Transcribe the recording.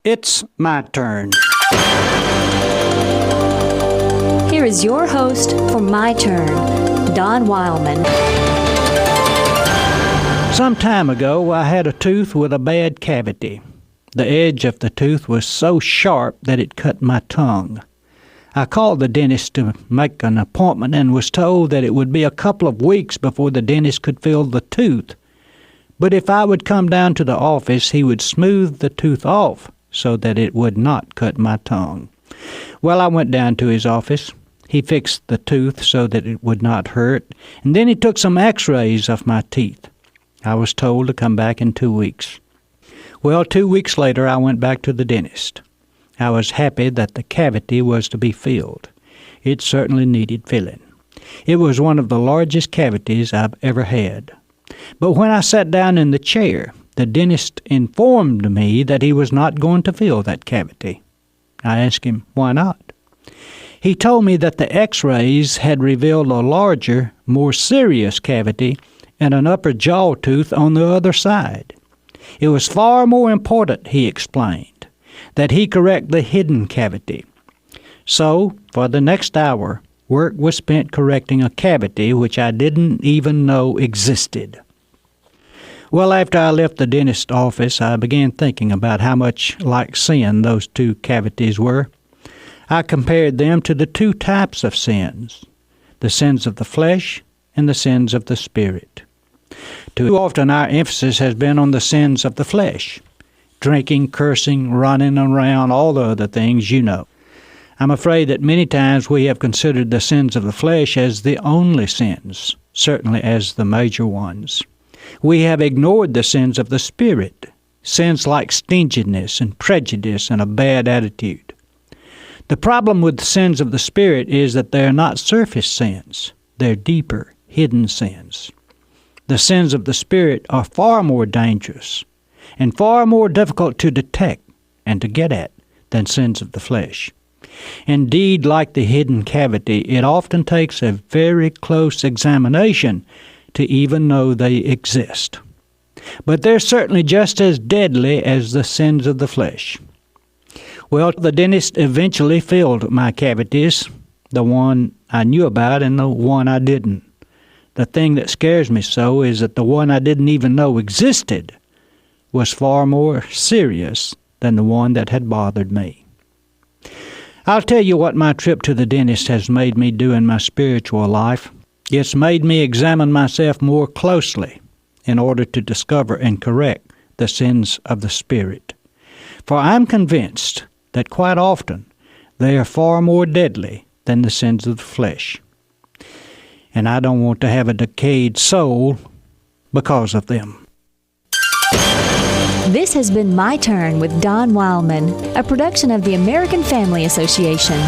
It's my turn. Here is your host for My Turn, Don Wildmon. Some time ago, I had a tooth with a bad cavity. The edge of the tooth was so sharp that it cut my tongue. I called the dentist to make an appointment and was told that it would be a couple of weeks before the dentist could fill the tooth. But if I would come down to the office, he would smooth the tooth off so that it would not cut my tongue. Well, I went down to his office. He fixed the tooth so that it would not hurt, and then he took some x-rays of my teeth. I was told to come back in 2 weeks. Well, 2 weeks later, I went back to the dentist. I was happy that the cavity was to be filled. It certainly needed filling. It was one of the largest cavities I've ever had. But when I sat down in the chair, the dentist informed me that he was not going to fill that cavity. I asked him, why not? He told me that the x-rays had revealed a larger, more serious cavity and an upper jaw tooth on the other side. It was far more important, he explained, that he correct the hidden cavity. So, for the next hour, work was spent correcting a cavity which I didn't even know existed. Well, after I left the dentist's office, I began thinking about how much like sin those two cavities were. I compared them to the two types of sins, the sins of the flesh and the sins of the spirit. Too often our emphasis has been on the sins of the flesh, drinking, cursing, running around, all the other things you know. I'm afraid that many times we have considered the sins of the flesh as the only sins, certainly as the major ones. We have ignored the sins of the spirit, sins like stinginess and prejudice and a bad attitude. The problem with the sins of the spirit is that they are not surface sins. They're deeper, hidden sins. The sins of the spirit are far more dangerous and far more difficult to detect and to get at than sins of the flesh. Indeed, like the hidden cavity, it often takes a very close examination to even know they exist. But they're certainly just as deadly as the sins of the flesh. Well, the dentist eventually filled my cavities, the one I knew about and the one I didn't. The thing that scares me so is that the one I didn't even know existed was far more serious than the one that had bothered me. I'll tell you what my trip to the dentist has made me do in my spiritual life. It's made me examine myself more closely in order to discover and correct the sins of the spirit. For I'm convinced that quite often they are far more deadly than the sins of the flesh. And I don't want to have a decayed soul because of them. This has been My Turn with Don Wildmon, a production of the American Family Association.